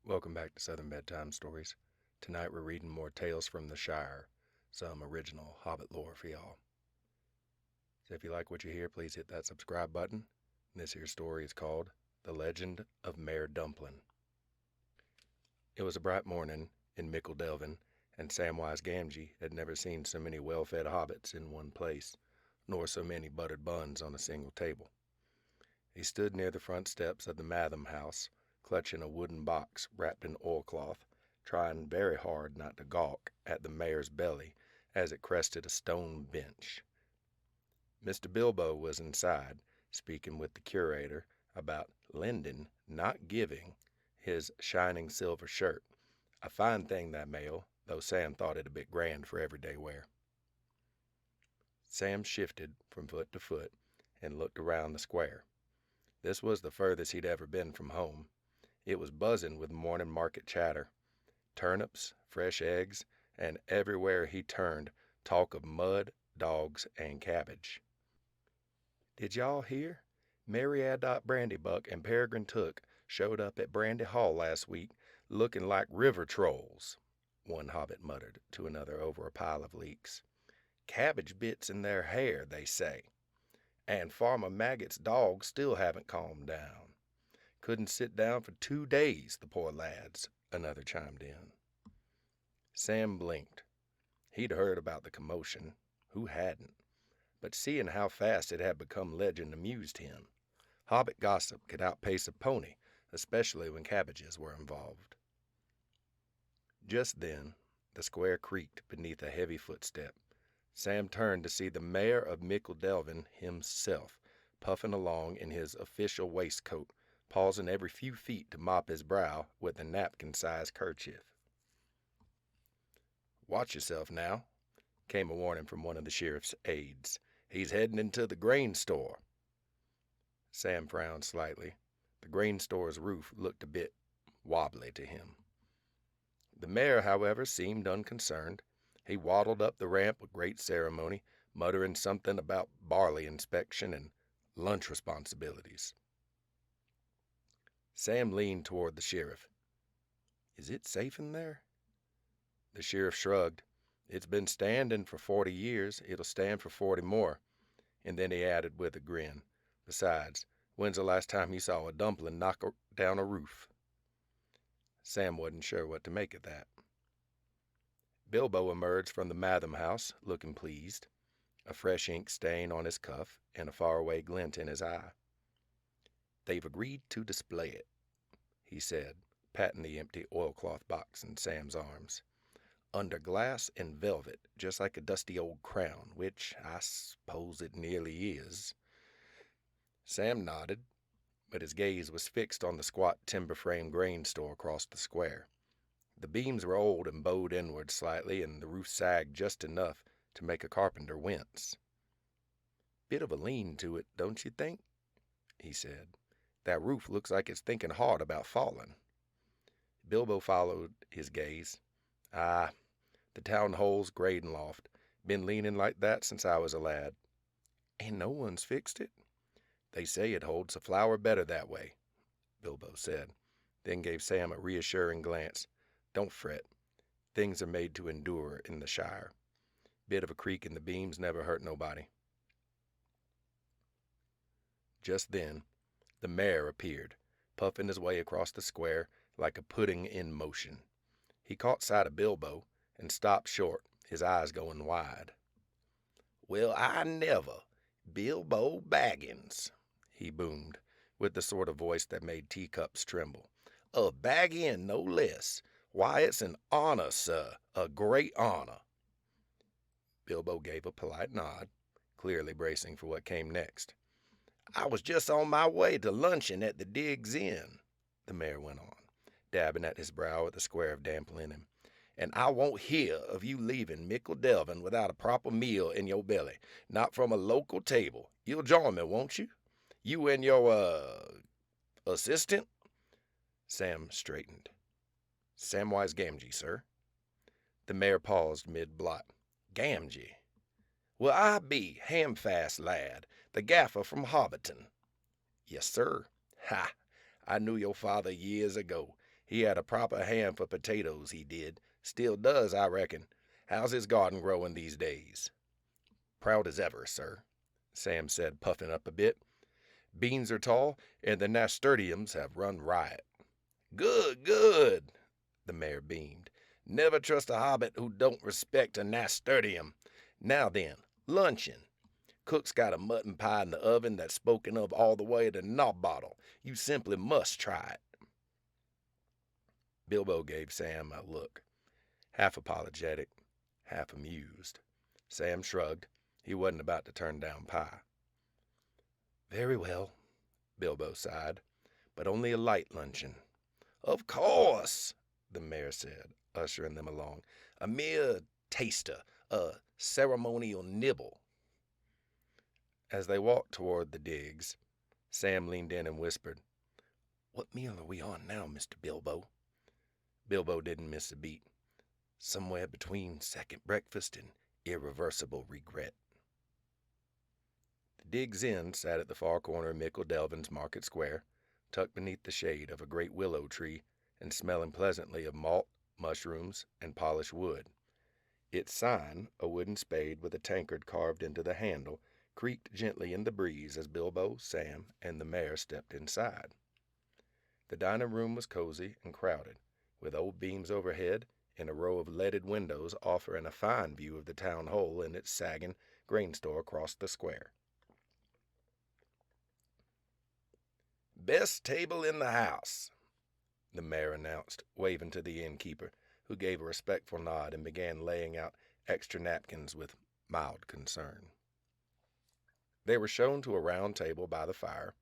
Welcome back to Southern Bedtime Stories. Tonight we're reading more tales from the Shire, some original Hobbit lore for y'all. So if you like what you hear, please hit that subscribe button. This here story is called The Legend of Mayor Dumpling. It was a bright morning in Delvin, and Samwise Gamgee had never seen so many well-fed hobbits in one place, nor so many buttered buns on a single table. He stood near the front steps of the Matham house, clutching a wooden box wrapped in oilcloth, trying very hard not to gawk at the mayor's belly as it crested a stone bench. Mr. Bilbo was inside, speaking with the curator about lending, not giving, his shining silver shirt, a fine thing that mail, though Sam thought it a bit grand for everyday wear. Sam shifted from foot to foot and looked around the square. This was the furthest he'd ever been from home. It was buzzing with morning market chatter. Turnips, fresh eggs, and everywhere he turned, talk of mud, dogs, and cabbage. Did y'all hear? Mary Addot Brandybuck and Peregrine Took showed up at Brandy Hall last week looking like river trolls, one hobbit muttered to another over a pile of leeks. Cabbage bits in their hair, they say. And Farmer Maggot's dogs still haven't calmed down. Couldn't sit down for 2 days, the poor lads, another chimed in. Sam blinked. He'd heard about the commotion. Who hadn't? But seeing how fast it had become legend amused him. Hobbit gossip could outpace a pony, especially when cabbages were involved. Just then, the square creaked beneath a heavy footstep. Sam turned to see the mayor of Delvin himself, puffing along in his official waistcoat, pausing every few feet to mop his brow with a napkin-sized kerchief. "Watch yourself now," came a warning from one of the sheriff's aides. "He's heading into the grain store." Sam frowned slightly. The grain store's roof looked a bit wobbly to him. The mayor, however, seemed unconcerned. He waddled up the ramp with great ceremony, muttering something about barley inspection and lunch responsibilities. Sam leaned toward the sheriff. "Is it safe in there?" The sheriff shrugged. "It's been standing for 40 years. It'll stand for 40 more. And then he added with a grin, "Besides, when's the last time you saw a dumpling knock down a roof?" Sam wasn't sure what to make of that. Bilbo emerged from the Matham house, looking pleased, a fresh ink stain on his cuff and a faraway glint in his eye. "They've agreed to display it," he said, patting the empty oilcloth box in Sam's arms. "Under glass and velvet, just like a dusty old crown, which I suppose it nearly is." Sam nodded, but his gaze was fixed on the squat timber-frame grain store across the square. The beams were old and bowed inward slightly, and the roof sagged just enough to make a carpenter wince. "Bit of a lean to it, don't you think?" he said. "That roof looks like it's thinking hard about falling." Bilbo followed his gaze. "Ah, the town hole's grading loft. Been leaning like that since I was a lad." "And no one's fixed it?" "They say it holds the flour better that way," Bilbo said, then gave Sam a reassuring glance. "Don't fret. Things are made to endure in the Shire. Bit of a creak in the beams never hurt nobody." Just then, the mayor appeared, puffing his way across the square like a pudding in motion. He caught sight of Bilbo and stopped short, his eyes going wide. "Well, I never! Bilbo Baggins," he boomed, with the sort of voice that made teacups tremble. "Of Bag End, no less. Why, it's an honor, sir, a great honor." Bilbo gave a polite nod, clearly bracing for what came next. "I was just on my way to luncheon at the Diggs Inn," the mayor went on, dabbing at his brow with a square of damp linen, "and I won't hear of you leaving Delvin without a proper meal in your belly, not from a local table. You'll join me, won't you? You and your, assistant?" Sam straightened. "Samwise Gamgee, sir." The mayor paused mid-blot. "Gamgee? Well, I be Hamfast lad, the gaffer from Hobbiton." "Yes, sir. Ha! I knew your father years ago. He had a proper hand for potatoes, he did. Still does, I reckon. How's his garden growing these days?" "Proud as ever, sir," Sam said, puffing up a bit. "Beans are tall, and the nasturtiums have run riot." "Good, good," the mayor beamed. "Never trust a hobbit who don't respect a nasturtium. Now then, luncheon. Cook's got a mutton pie in the oven that's spoken of all the way to Knobbottle. You simply must try it." Bilbo gave Sam a look, half apologetic, half amused. Sam shrugged. He wasn't about to turn down pie. "Very well," Bilbo sighed, "but only a light luncheon." "Of course," the mayor said, ushering them along. "A mere taster, a ceremonial nibble." As they walked toward the digs, Sam leaned in and whispered, "What meal are we on now, Mr. Bilbo?" Bilbo didn't miss a beat. "Somewhere between second breakfast and irreversible regret." The Dig's Inn sat at the far corner of Mickle Delvin's Market Square, tucked beneath the shade of a great willow tree and smelling pleasantly of malt, mushrooms, and polished wood. Its sign, a wooden spade with a tankard carved into the handle, creaked gently in the breeze as Bilbo, Sam, and the mayor stepped inside. The dining room was cozy and crowded, with old beams overhead and a row of leaded windows offering a fine view of the town hall and its sagging grain store across the square. "Best table in the house," the mayor announced, waving to the innkeeper, who gave a respectful nod and began laying out extra napkins with mild concern. They were shown to a round table by the fire,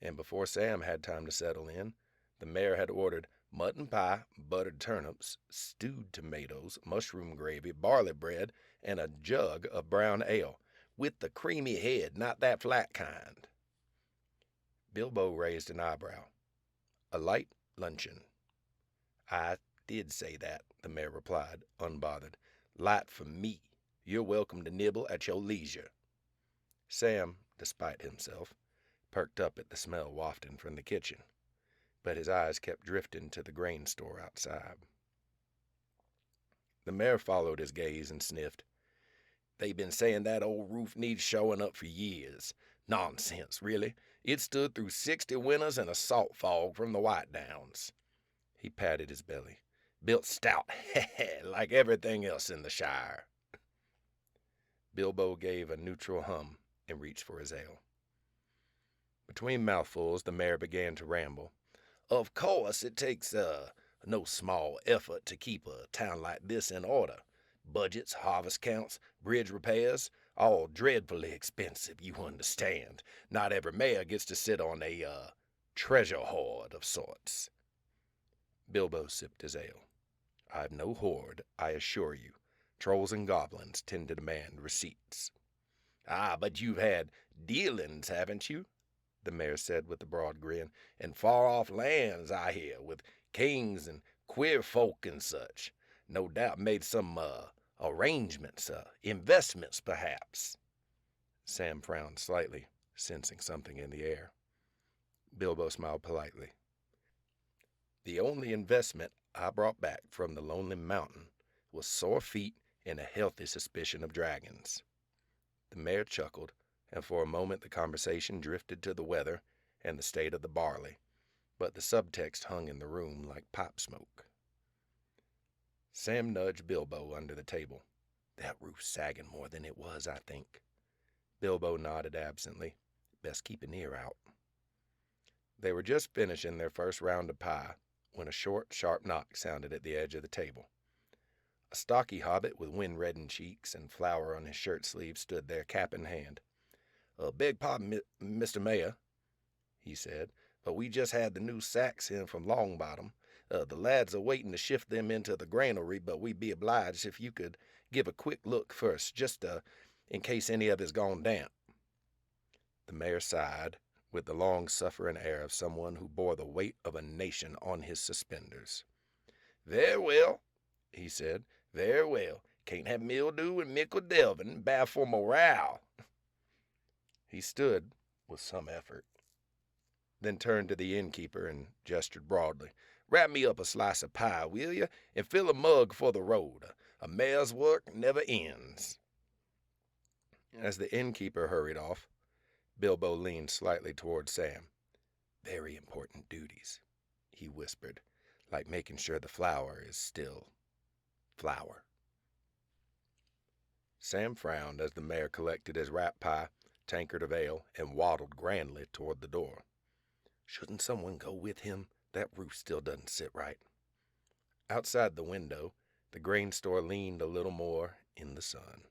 and before Sam had time to settle in, the mayor had ordered mutton pie, buttered turnips, stewed tomatoes, mushroom gravy, barley bread, and a jug of brown ale, with the creamy head, not that flat kind. Bilbo raised an eyebrow. "A light luncheon." "I did say that," the mayor replied, unbothered. "Light for me. You're welcome to nibble at your leisure." Sam, despite himself, perked up at the smell wafting from the kitchen, but his eyes kept drifting to the grain store outside. The mayor followed his gaze and sniffed. "They've been saying that old roof needs showing up for years. Nonsense, really. It stood through 60 winters and a salt fog from the White Downs." He patted his belly. "Built stout, like everything else in the Shire." Bilbo gave a neutral hum and reached for his ale. Between mouthfuls, the mayor began to ramble. "Of course, it takes no small effort to keep a town like this in order. Budgets, harvest counts, bridge repairs, all dreadfully expensive, you understand. Not every mayor gets to sit on a treasure hoard of sorts." Bilbo sipped his ale. "I've no hoard, I assure you. Trolls and goblins tend to demand receipts." "Ah, but you've had dealings, haven't you?" the mayor said with a broad grin. "And far-off lands, I hear, with kings and queer folk and such. No doubt made some arrangements, investments, perhaps." Sam frowned slightly, sensing something in the air. Bilbo smiled politely. "The only investment I brought back from the Lonely Mountain was sore feet and a healthy suspicion of dragons." The mayor chuckled, and for a moment the conversation drifted to the weather and the state of the barley, but the subtext hung in the room like pipe smoke. Sam nudged Bilbo under the table. "That roof's sagging more than it was, I think." Bilbo nodded absently. "Best keep an ear out." They were just finishing their first round of pie when a short, sharp knock sounded at the edge of the table. A stocky hobbit with wind-reddened cheeks and flour on his shirt sleeve stood there, cap in hand. "Beg pardon, Mr. Mayor," he said, "but we just had the new sacks in from Longbottom. The lads are waiting to shift them into the granary, but we'd be obliged if you could give a quick look first, just in case any of it's gone damp." The mayor sighed, with the long-suffering air of someone who bore the weight of a nation on his suspenders. "Very well," he said. "Very well. Can't have mildew in Mickle Delvin. Bad for morale." He stood with some effort, then turned to the innkeeper and gestured broadly. Wrap me up a slice of pie, will you, and fill a mug for the road. A mayor's work never ends." As the innkeeper hurried off, Bilbo leaned slightly toward Sam. "Very important duties," he whispered, "like making sure the flour is still flour." Sam frowned as the mayor collected his rat pie, tankard of ale, and waddled grandly toward the door. Shouldn't someone go with him? That roof still doesn't sit right. Outside the window, the grain store leaned a little more in the sun.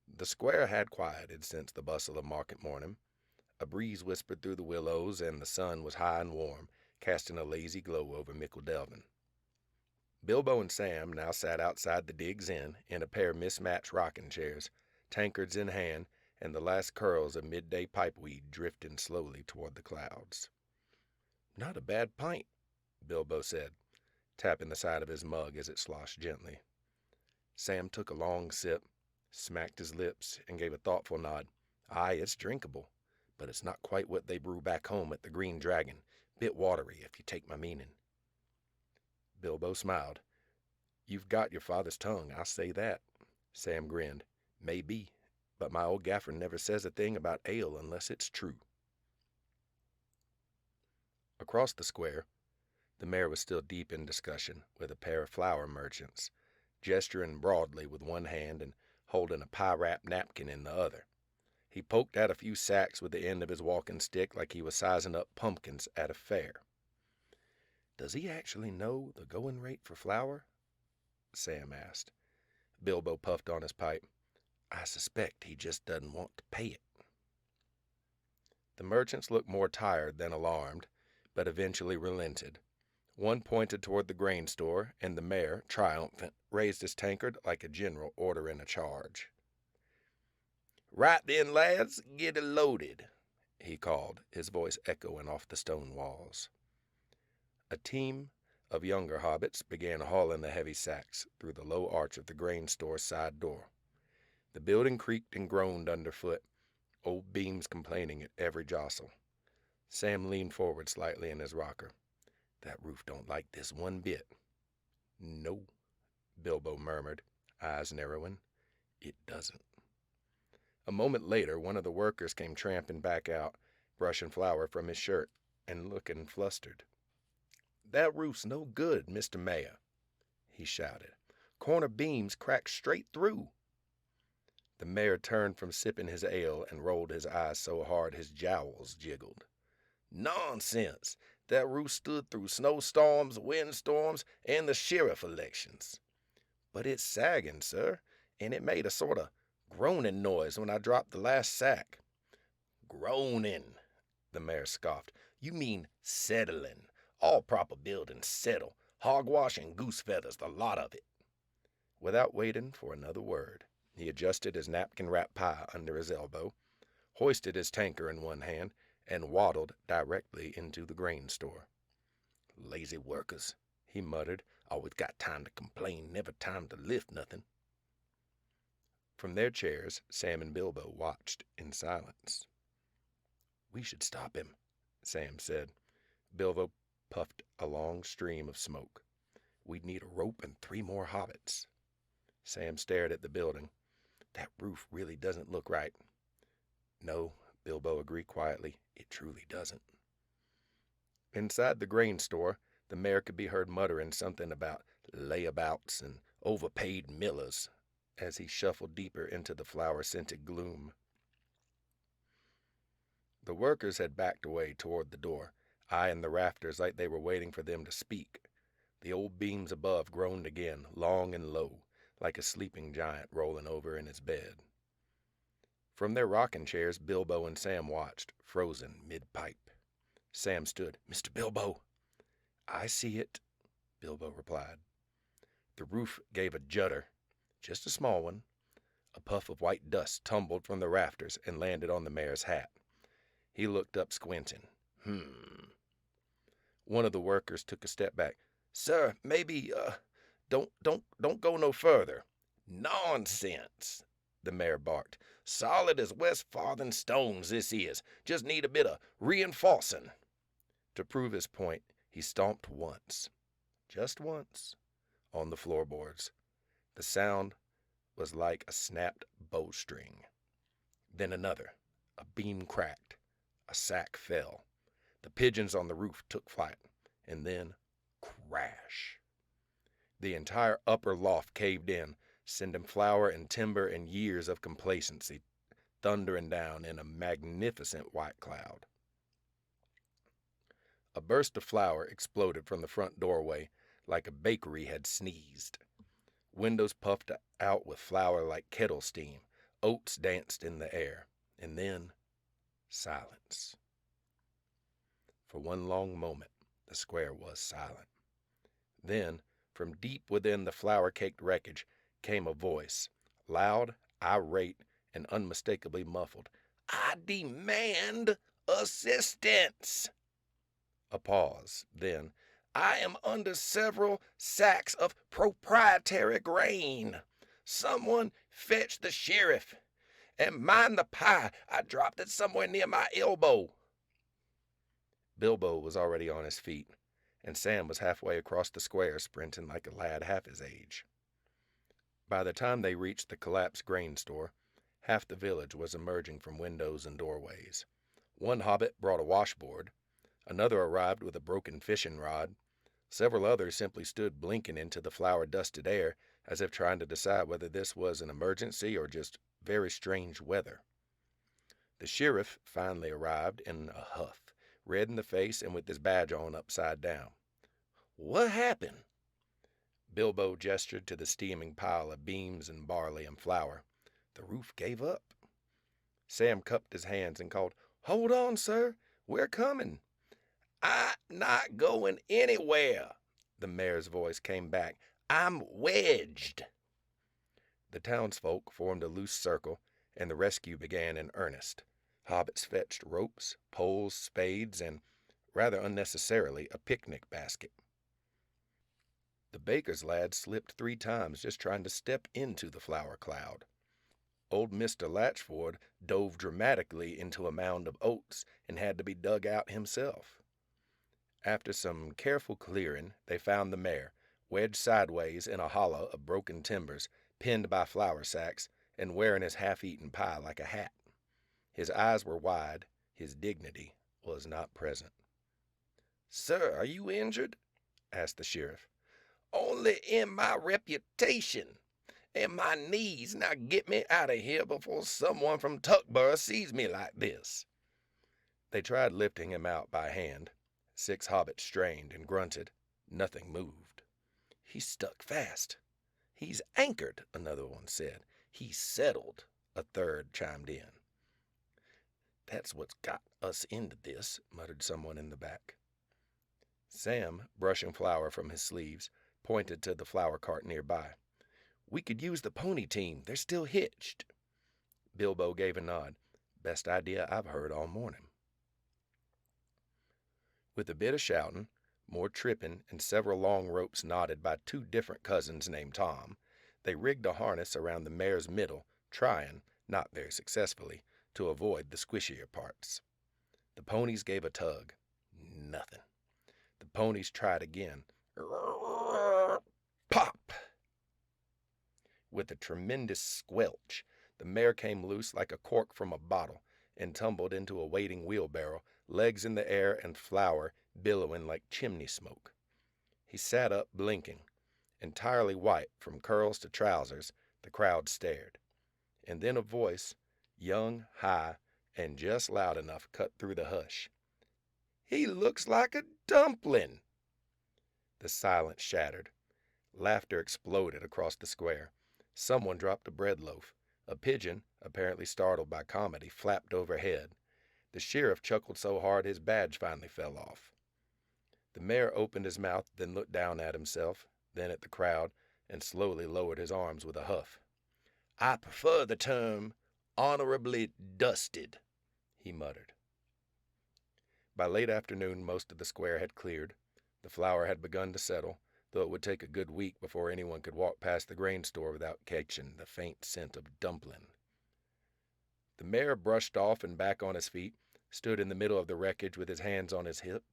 The square had quieted since the bustle of market morning. A breeze whispered through the willows, and the sun was high and warm, casting a lazy glow over Mickle Delvin. Bilbo and Sam now sat outside the Diggs Inn in a pair of mismatched rocking chairs, tankards in hand, and the last curls of midday pipeweed drifting slowly toward the clouds. "Not a bad pint," Bilbo said, tapping the side of his mug as it sloshed gently. Sam took a long sip, smacked his lips, and gave a thoughtful nod. "Aye, it's drinkable, but it's not quite what they brew back home at the Green Dragon. Bit watery, if you take my meaning." Bilbo smiled. "You've got your father's tongue, I'll say that." Sam grinned. "Maybe, but my old gaffer never says a thing about ale unless it's true." Across the square, the mayor was still deep in discussion with a pair of flour merchants, gesturing broadly with one hand and holding a pie-wrapped napkin in the other. He poked at a few sacks with the end of his walking stick like he was sizing up pumpkins at a fair. "Does he actually know the going rate for flour?" Sam asked. Bilbo puffed on his pipe. "I suspect he just doesn't want to pay it." The merchants looked more tired than alarmed, but eventually relented. One pointed toward the grain store, and the mayor, triumphant, raised his tankard like a general ordering a charge. "Right then, lads, get it loaded," he called, his voice echoing off the stone walls. A team of younger hobbits began hauling the heavy sacks through the low arch of the grain store's side door. The building creaked and groaned underfoot, old beams complaining at every jostle. Sam leaned forward slightly in his rocker. "That roof don't like this one bit." "No," Bilbo murmured, eyes narrowing. "It doesn't." A moment later, one of the workers came tramping back out, brushing flour from his shirt and looking flustered. "That roof's no good, Mr. Mayor," he shouted. "Corner beams cracked straight through." The mayor turned from sipping his ale and rolled his eyes so hard his jowls jiggled. "Nonsense! That roof stood through snowstorms, windstorms, and the sheriff elections." "But it's sagging, sir, and it made a sort of groaning noise when I dropped the last sack." "Groaning," the mayor scoffed. "You mean settling. All proper buildings settle. Hogwash and goose feathers, the lot of it." Without waiting for another word, he adjusted his napkin-wrapped pie under his elbow, hoisted his tanker in one hand, and waddled directly into the grain store. "Lazy workers," he muttered. "Always got time to complain, never time to lift nothing." From their chairs, Sam and Bilbo watched in silence. "We should stop him," Sam said. Bilbo puffed a long stream of smoke. "We'd need a rope and 3 more hobbits." Sam stared at the building. "That roof really doesn't look right." "No," Bilbo agreed quietly, "it truly doesn't." Inside the grain store, the mayor could be heard muttering something about layabouts and overpaid millers as he shuffled deeper into the flour-scented gloom. The workers had backed away toward the door, eyeing the rafters like they were waiting for them to speak. The old beams above groaned again, long and low, like a sleeping giant rolling over in his bed. From their rocking chairs, Bilbo and Sam watched, frozen mid-pipe. Sam stood. "Mr. Bilbo." "I see it," Bilbo replied. The roof gave a judder, just a small one. A puff of white dust tumbled from the rafters and landed on the mayor's hat. He looked up, squinting. One of the workers took a step back. "Sir, maybe, don't go no further." "Nonsense," the mayor barked. "Solid as West Farthing stones this is. Just need a bit of reinforcing." To prove his point, He stomped once, just once, on the floorboards. The sound was like a snapped bowstring. Then another. A beam cracked. A sack fell. The pigeons on the roof took flight. And then, crash. The entire upper loft caved in, sending flour and timber and years of complacency thundering down in a magnificent white cloud. A burst of flour exploded from the front doorway like a bakery had sneezed. Windows puffed out with flour like kettle steam. Oats danced in the air. And then, silence. For one long moment, the square was silent. Then, from deep within the flour-caked wreckage, came a voice, loud, irate, and unmistakably muffled. "I demand assistance!" A pause, then, "I am under several sacks of proprietary grain. Someone fetch the sheriff. And mind the pie, I dropped it somewhere near my elbow." Bilbo was already on his feet, and Sam was halfway across the square, sprinting like a lad half his age. By the time they reached the collapsed grain store, half the village was emerging from windows and doorways. One hobbit brought a washboard. Another arrived with a broken fishing rod. Several others simply stood blinking into the flour-dusted air, as if trying to decide whether this was an emergency or just very strange weather. The sheriff finally arrived in a huff, red in the face and with his badge on upside down. "What happened?" Bilbo gestured to the steaming pile of beams and barley and flour. "The roof gave up." Sam cupped his hands and called, "Hold on, sir. We're coming." "I'm not going anywhere," the mayor's voice came back. "I'm wedged." The townsfolk formed a loose circle, and the rescue began in earnest. Hobbits fetched ropes, poles, spades, and, rather unnecessarily, a picnic basket. The baker's lad slipped 3 times just trying to step into the flour cloud. Old Mr. Latchford dove dramatically into a mound of oats and had to be dug out himself. After some careful clearing, they found the mayor, wedged sideways in a hollow of broken timbers, pinned by flour sacks, and wearing his half-eaten pie like a hat. His eyes were wide. His dignity was not present. "Sir, are you injured?" asked the sheriff. "Only in my reputation and my knees. Now get me out of here before someone from Tuckborough sees me like this." They tried lifting him out by hand. 6 hobbits strained and grunted. Nothing moved. "He's stuck fast." "He's anchored," another one said. "He's settled," a third chimed in. "That's what's got us into this," muttered someone in the back. Sam, brushing flour from his sleeves, pointed to the flour cart nearby. "We could use the pony team. They're still hitched." Bilbo gave a nod. "Best idea I've heard all morning." With a bit of shouting, more tripping, and several long ropes knotted by 2 different cousins named Tom, they rigged a harness around the mare's middle, trying, not very successfully, to avoid the squishier parts. The ponies gave a tug. Nothing. The ponies tried again. Pop! With a tremendous squelch, the mare came loose like a cork from a bottle and tumbled into a waiting wheelbarrow, legs in the air and flour billowing like chimney smoke. He sat up, blinking. Entirely white from curls to trousers, the crowd stared. And then a voice, young, high, and just loud enough, cut through the hush. "He looks like a dumpling." The silence shattered. Laughter exploded across the square. Someone dropped a bread loaf. A pigeon, apparently startled by comedy, flapped overhead. The sheriff chuckled so hard his badge finally fell off. The mayor opened his mouth, then looked down at himself, then at the crowd, and slowly lowered his arms with a huff. "I prefer the term honorably dusted," he muttered. By late afternoon, most of the square had cleared. The flour had begun to settle, though it would take a good week before anyone could walk past the grain store without catching the faint scent of dumpling. The mayor brushed off and back on his feet, stood in the middle of the wreckage with his hands on his hip,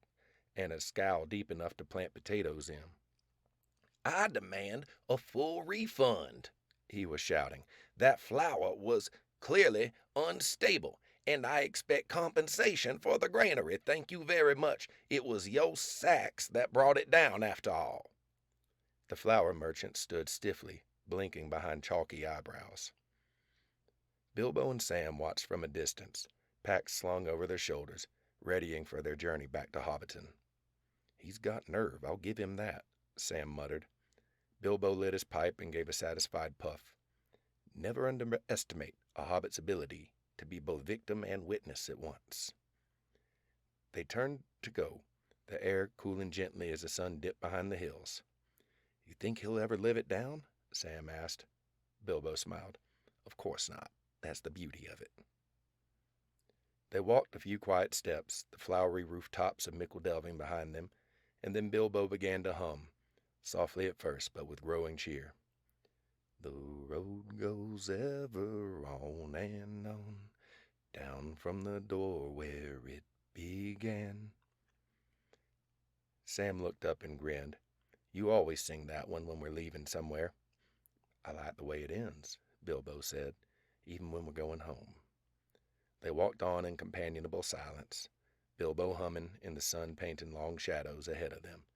and a scowl deep enough to plant potatoes in. "I demand a full refund," he was shouting. "That flour was clearly unstable, and I expect compensation for the granary. Thank you very much. It was your sacks that brought it down after all." The flour merchant stood stiffly, blinking behind chalky eyebrows. Bilbo and Sam watched from a distance, packs slung over their shoulders, readying for their journey back to Hobbiton. "He's got nerve, I'll give him that," Sam muttered. Bilbo lit his pipe and gave a satisfied puff. Never underestimate a hobbit's ability to be both victim and witness at once. They turned to go, the air cooling gently as the sun dipped behind the hills. "You think he'll ever live it down?" Sam asked. Bilbo smiled. "Of course not. That's the beauty of it." They walked a few quiet steps, the flowery rooftops of Mickle Delving behind them, and then Bilbo began to hum, softly at first, but with growing cheer. "The road goes ever on and on, down from the door where it began." Sam looked up and grinned. "You always sing that one when we're leaving somewhere." "I like the way it ends," Bilbo said, "even when we're going home." They walked on in companionable silence, Bilbo humming and the sun painting long shadows ahead of them.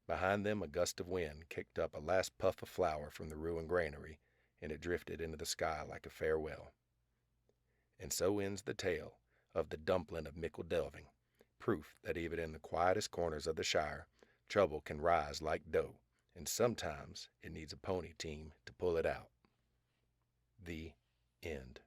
Behind them, a gust of wind kicked up a last puff of flour from the ruined granary, and it drifted into the sky like a farewell. And so ends the tale of the Dumpling of Mickle Delving, proof that even in the quietest corners of the Shire, trouble can rise like dough, and sometimes it needs a pony team to pull it out. The end.